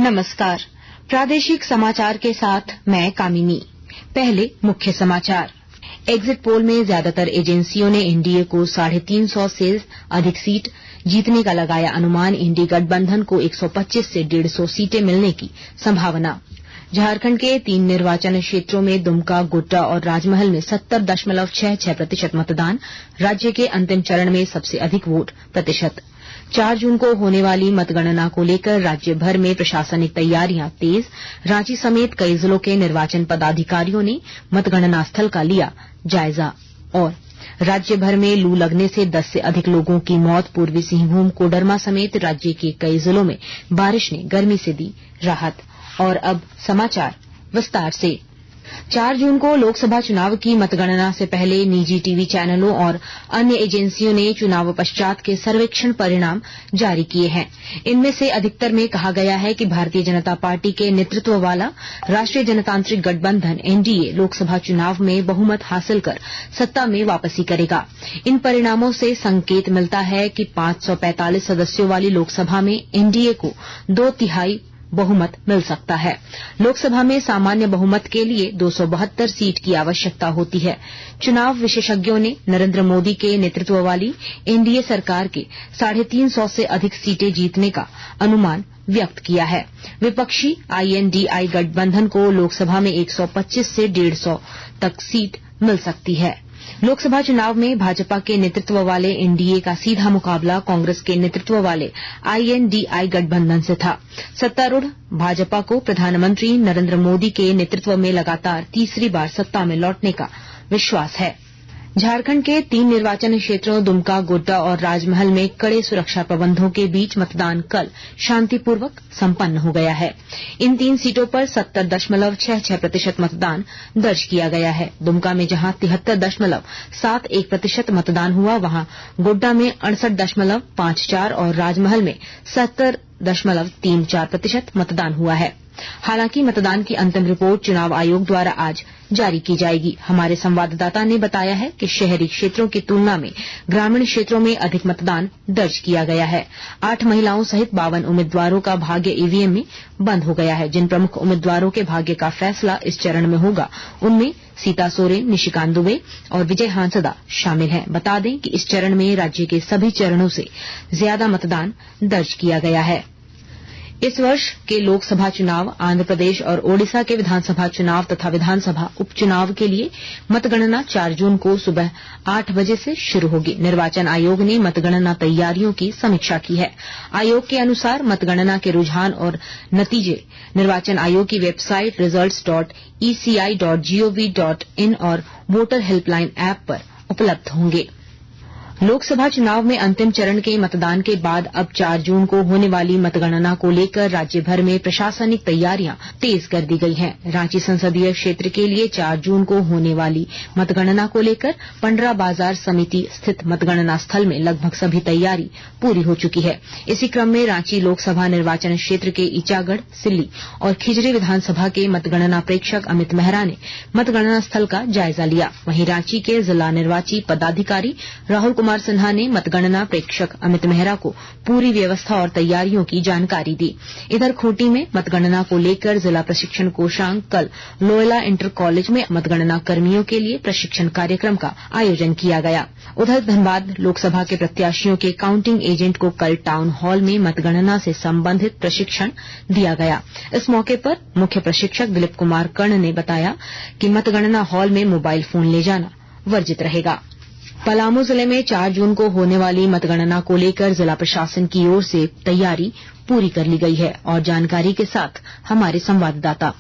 नमस्कार। प्रादेशिक समाचार के साथ मैं कामिनी। पहले मुख्य समाचार। एग्जिट पोल में ज्यादातर एजेंसियों ने एनडीए को 350 से अधिक सीट जीतने का लगाया अनुमान। इंडी गठबंधन को 125 से 150 सीटें मिलने की संभावना। झारखंड के 3 निर्वाचन क्षेत्रों में दुमका, गोड्डा और राजमहल में 70.66% मतदान। राज्य के अंतिम चरण में सबसे अधिक वोट प्रतिशत। 4 जून को होने वाली मतगणना को लेकर राज्य भर में प्रशासनिक तैयारियां तेज। रांची समेत कई जिलों के निर्वाचन पदाधिकारियों ने मतगणना स्थल का लिया जायजा। और राज्य भर में लू लगने से 10 से अधिक लोगों की मौत। पूर्वी सिंहभूम, कोडरमा समेत राज्य के कई जिलों में बारिश ने गर्मी से दी राहत। और अब समाचार विस्तार से। 4 जून को लोकसभा चुनाव की मतगणना से पहले निजी टीवी चैनलों और अन्य एजेंसियों ने चुनाव पश्चात के सर्वेक्षण परिणाम जारी किए हैं। इनमें से अधिकतर में कहा गया है कि भारतीय जनता पार्टी के नेतृत्व वाला राष्ट्रीय जनतांत्रिक गठबंधन एनडीए लोकसभा चुनाव में बहुमत हासिल कर सत्ता में वापसी करेगा। इन परिणामों से संकेत मिलता है कि 545 सदस्यों वाली लोकसभा में एनडीए को 2/3 बहुमत मिल सकता है। लोकसभा में सामान्य बहुमत के लिए 272 सीट की आवश्यकता होती है। चुनाव विशेषज्ञों ने नरेंद्र मोदी के नेतृत्व वाली एनडीए सरकार के 350 से अधिक सीटें जीतने का अनुमान व्यक्त किया है। विपक्षी आईएनडीआई गठबंधन को लोकसभा में 125 से 150 तक सीट मिल सकती है। लोकसभा चुनाव में भाजपा के नेतृत्व वाले एनडीए का सीधा मुकाबला कांग्रेस के नेतृत्व वाले आईएनडीआई गठबंधन से था। सत्तारूढ़ भाजपा को प्रधानमंत्री नरेंद्र मोदी के नेतृत्व में लगातार तीसरी बार सत्ता में लौटने का विश्वास है। झारखंड के 3 निर्वाचन क्षेत्रों दुमका, गोड्डा और राजमहल में कड़े सुरक्षा प्रबंधों के बीच मतदान कल शांतिपूर्वक संपन्न हो गया है। इन 3 सीटों पर 70.66% मतदान दर्ज किया गया है। दुमका में जहां 73.71% मतदान हुआ, वहां गोड्डा में 68.54 और राजमहल में 70.34% मतदान हुआ है। हालांकि मतदान की अंतिम रिपोर्ट चुनाव आयोग द्वारा आज जारी की जाएगी। हमारे संवाददाता ने बताया है कि शहरी क्षेत्रों की तुलना में ग्रामीण क्षेत्रों में अधिक मतदान दर्ज किया गया है। 8 महिलाओं सहित 52 उम्मीदवारों का भाग्य ईवीएम में बंद हो गया है। जिन प्रमुख उम्मीदवारों के भाग्य का फैसला इस चरण में होगा, उनमें सीता सोरेन, निशिकांत दुबे और विजय हांसदा शामिल हैं। बता दें कि इस चरण में राज्य के सभी चरणों से ज्यादा मतदान दर्ज किया गया है। इस वर्ष के लोकसभा चुनाव, आंध्र प्रदेश और ओडिशा के विधानसभा चुनाव तथा विधानसभा उपचुनाव के लिए मतगणना 4 जून को सुबह 8 बजे से शुरू होगी। निर्वाचन आयोग ने मतगणना तैयारियों की समीक्षा की है। आयोग के अनुसार मतगणना के रुझान और नतीजे निर्वाचन आयोग की वेबसाइट results.eci.gov.in और वोटर हेल्पलाइन ऐप पर उपलब्ध होंगे। लोकसभा चुनाव में अंतिम चरण के मतदान के बाद अब 4 जून को होने वाली मतगणना को लेकर राज्य भर में प्रशासनिक तैयारियां तेज कर दी गई हैं। रांची संसदीय क्षेत्र के लिए 4 जून को होने वाली मतगणना को लेकर पंडरा बाजार समिति स्थित मतगणना स्थल में लगभग सभी तैयारी पूरी हो चुकी है। इसी क्रम में रांची लोकसभा निर्वाचन क्षेत्र के ईचागढ़, सिल्ली और खिजरी विधानसभा के मतगणना प्रेक्षक अमित मेहरा ने मतगणना स्थल का जायजा लिया। वहीं रांची के जिला निर्वाची पदाधिकारी राहुल कुमार सिन्हा ने मतगणना प्रेक्षक अमित मेहरा को पूरी व्यवस्था और तैयारियों की जानकारी दी। इधर खूंटी में मतगणना को लेकर जिला प्रशिक्षण कोषांग कल लोयला इंटर कॉलेज में मतगणना कर्मियों के लिए प्रशिक्षण कार्यक्रम का आयोजन किया गया। उधर धनबाद लोकसभा के प्रत्याशियों के काउंटिंग एजेंट को कल टाउन हॉल में मतगणना से संबंधित प्रशिक्षण दिया गया। इस मौके पर मुख्य प्रशिक्षक दिलीप कुमार कर्ण ने बताया कि मतगणना हॉल में मोबाइल फोन ले जाना वर्जित रहेगा। पलामू जिले में 4 जून को होने वाली मतगणना को लेकर जिला प्रशासन की ओर से तैयारी पूरी कर ली गई है। और जानकारी के साथ हमारे संवाददाता।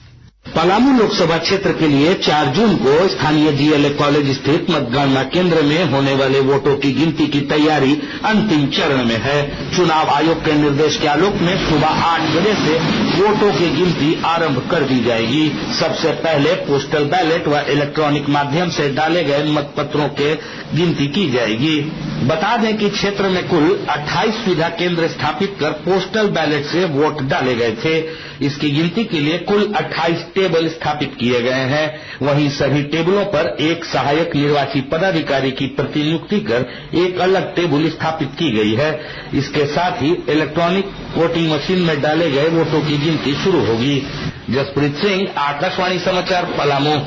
पलामू लोकसभा क्षेत्र के लिए 4 जून को स्थानीय जीएलए कॉलेज स्थित मतगणना केंद्र में होने वाले वोटों की गिनती की तैयारी अंतिम चरण में है। चुनाव आयोग के निर्देश के आलोक में सुबह 8 बजे से वोटों की गिनती आरंभ कर दी जाएगी। सबसे पहले पोस्टल बैलेट व इलेक्ट्रॉनिक माध्यम से डाले गए मतपत्रों के गिनती की जाएगी। बता दें कि क्षेत्र में कुल 28 सुविधा केंद्र स्थापित कर पोस्टल बैलेट से वोट डाले गए थे। इसकी गिनती के लिए कुल 28 टेबल स्थापित किए गए हैं। वहीं सभी टेबलों पर एक सहायक निर्वाची पदाधिकारी की प्रतिनियुक्ति कर एक अलग टेबल स्थापित की गई है। इसके साथ ही इलेक्ट्रॉनिक वोटिंग मशीन में डाले गए वोटों की गिनती शुरू होगी। जसप्रीत सिंह, आकाशवाणी समाचार, पलामू।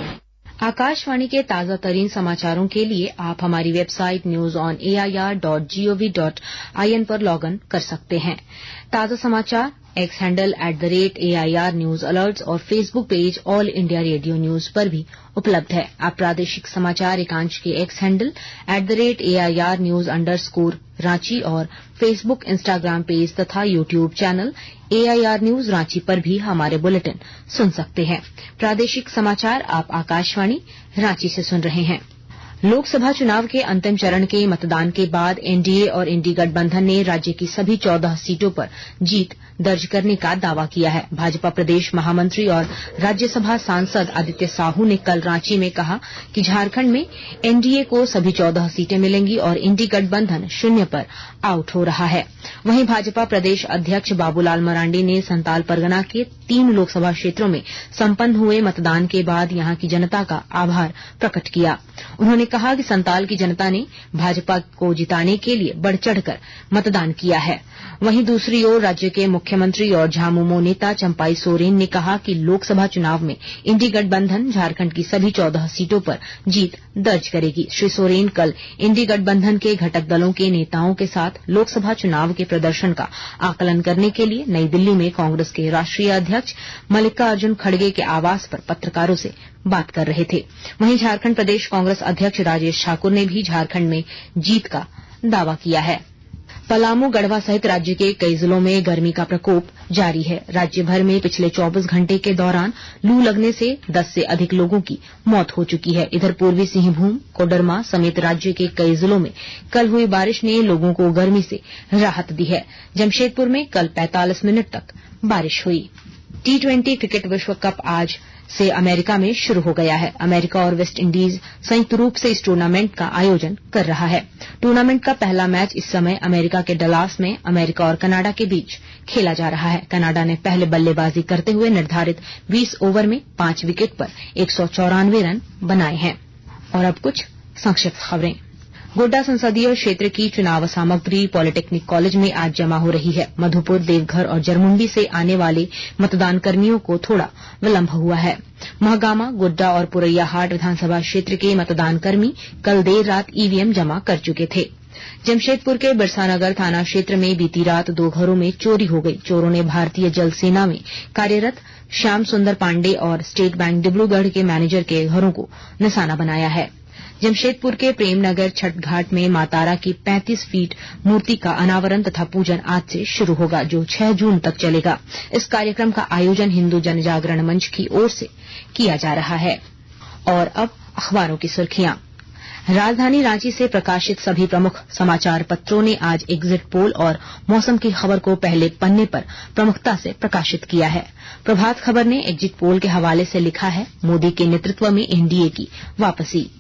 आकाशवाणी के ताजा तरीन समाचारों के लिए आप हमारी वेबसाइट newsonair.gov.in पर लॉगिन कर सकते हैं। ताजा समाचार X handle @AIR news alerts और Facebook page All India Radio News पर भी उपलब्ध है। आप प्रादेशिक समाचार एकांश के X handle @AIR news _Ranchi और फेसबुक, इंस्टाग्राम पेज तथा YouTube channel AIR news Ranchi पर भी हमारे बुलेटिन सुन सकते हैं। प्रादेशिक समाचार आप आकाशवाणी रांची से सुन रहे हैं। लोकसभा चुनाव के अंतिम चरण के मतदान के बाद एनडीए और इंडी गठबंधन ने राज्य की सभी 14 सीटों पर जीत दर्ज करने का दावा किया है। भाजपा प्रदेश महामंत्री और राज्यसभा सांसद आदित्य साहू ने कल रांची में कहा कि झारखंड में एनडीए को सभी 14 सीटें मिलेंगी और इंडी गठबंधन 0 पर आउट हो रहा है। वहीं भाजपा प्रदेश अध्यक्ष बाबूलाल मरांडी ने संताल परगना के 3 लोकसभा क्षेत्रों में संपन्न हुए मतदान के बाद यहां की जनता का आभार प्रकट किया। उन्होंने कहा कि संताल की जनता ने भाजपा को जिताने के लिए बढ़ चढ़कर मतदान किया है। वहीं दूसरी ओर राज्य के मुख्यमंत्री और झामुमो नेता चंपाई सोरेन ने कहा कि लोकसभा चुनाव में इंडी गठबंधन झारखंड की सभी 14 सीटों पर जीत दर्ज करेगी। श्री सोरेन कल इंडी गठबंधन के घटक दलों के नेताओं के साथ लोकसभा चुनाव के प्रदर्शन का आकलन करने के लिए नई दिल्ली में कांग्रेस के राष्ट्रीय अध्यक्ष मल्लिकार्जुन खड़गे के आवास पर पत्रकारों से बात कर रहे थे। वहीं झारखंड प्रदेश कांग्रेस अध्यक्ष राजेश ठाकुर ने भी झारखंड में जीत का दावा किया है। पलामू, गढ़वा सहित राज्य के कई जिलों में गर्मी का प्रकोप जारी है। राज्य भर में पिछले 24 घंटे के दौरान लू लगने से 10 से अधिक लोगों की मौत हो चुकी है। इधर पूर्वी सिंहभूम, कोडरमा समेत राज्य के कई जिलों में कल हुई बारिश ने लोगों को गर्मी से राहत दी है। जमशेदपुर में कल 45 मिनट तक बारिश हुई। T20 क्रिकेट विश्व कप आज से अमेरिका में शुरू हो गया है। अमेरिका और वेस्ट इंडीज संयुक्त रूप से इस टूर्नामेंट का आयोजन कर रहा है। टूर्नामेंट का पहला मैच इस समय अमेरिका के डलास में अमेरिका और कनाडा के बीच खेला जा रहा है। कनाडा ने पहले बल्लेबाजी करते हुए निर्धारित 20 ओवर में 5 विकेट पर 194 रन बनाए हैं। और अब कुछ संक्षिप्त खबरें। गोड्डा संसदीय क्षेत्र की चुनाव सामग्री पॉलिटेक्निक कॉलेज में आज जमा हो रही है। मधुपुर, देवघर और जरमुंडी से आने वाले मतदान कर्मियों को थोड़ा विलंब हुआ है। महगामा, गोड्डा और पुरैयाहाट विधानसभा क्षेत्र के मतदान कर्मी कल देर रात ईवीएम जमा कर चुके थे। जमशेदपुर के बिरसानगर थाना क्षेत्र में बीती रात 2 घरों में चोरी हो गई। चोरों ने भारतीय जल सेना में कार्यरत श्याम सुंदर पांडे और स्टेट बैंक डिब्रूगढ़ के मैनेजर के घरों को निशाना बनाया है। जमशेदपुर के प्रेमनगर छठ घाट में मां तारा की 35 फीट मूर्ति का अनावरण तथा पूजन आज से शुरू होगा, जो 6 जून तक चलेगा। इस कार्यक्रम का आयोजन हिन्दू जनजागरण मंच की ओर से किया जा रहा है। और अब अखबारों की सुर्खियां। राजधानी रांची से प्रकाशित सभी प्रमुख समाचार पत्रों ने आज एग्जिट पोल और मौसम की खबर को पहले पन्ने पर प्रमुखता से प्रकाशित किया है। प्रभात खबर ने एग्जिट पोल के हवाले से लिखा है, मोदी के नेतृत्व में एनडीए की वापसी।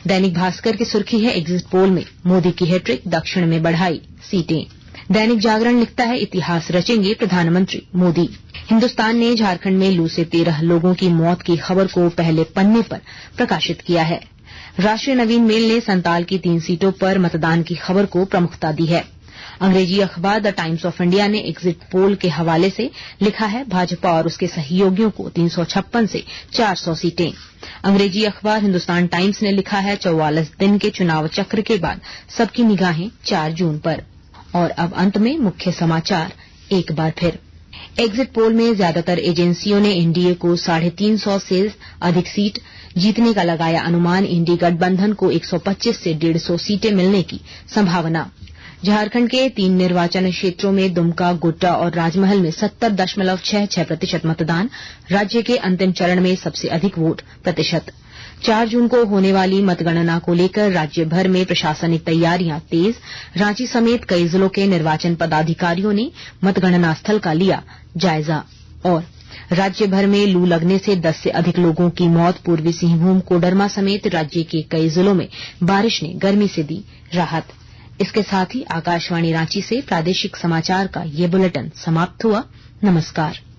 दैनिक भास्कर की सुर्खी है, एग्जिट पोल में मोदी की हैट्रिक, दक्षिण में बढ़ाई सीटें। दैनिक जागरण लिखता है, इतिहास रचेंगे प्रधानमंत्री मोदी। हिन्दुस्तान ने झारखंड में लू से 13 लोगों की मौत की खबर को पहले पन्ने पर प्रकाशित किया है। राष्ट्रीय नवीन मेल ने संताल की 3 सीटों पर मतदान की खबर को प्रमुखता दी है। अंग्रेजी अखबार द टाइम्स ऑफ इंडिया ने एग्जिट पोल के हवाले से लिखा है, भाजपा और उसके सहयोगियों को 356 से 400 सीटें। अंग्रेजी अखबार हिन्दुस्तान टाइम्स ने लिखा है, 44 दिन के चुनाव चक्र के बाद सबकी निगाहें 4 जून पर। और अब अंत में मुख्य समाचार एक बार फिर। एग्जिट पोल में ज्यादातर एजेंसियों ने एनडीए को 350 से अधिक सीट जीतने का लगाया अनुमान। इंडी गठबंधन को 125 से 150 सीटें मिलने की संभावना। झारखंड के 3 निर्वाचन क्षेत्रों में दुमका, गोड्डा और राजमहल में 70.66% मतदान। राज्य के अंतिम चरण में सबसे अधिक वोट प्रतिशत। 4 जून को होने वाली मतगणना को लेकर राज्य भर में प्रशासनिक तैयारियां तेज। रांची समेत कई जिलों के निर्वाचन पदाधिकारियों ने मतगणना स्थल का लिया जायजा। और राज्य भर में लू लगने से 10 से अधिक लोगों की मौत। पूर्वी सिंहभूम, कोडरमा समेत राज्य के कई जिलों में बारिश ने गर्मी से दी राहत। इसके साथ ही आकाशवाणी रांची से प्रादेशिक समाचार का ये बुलेटिन समाप्त हुआ। नमस्कार।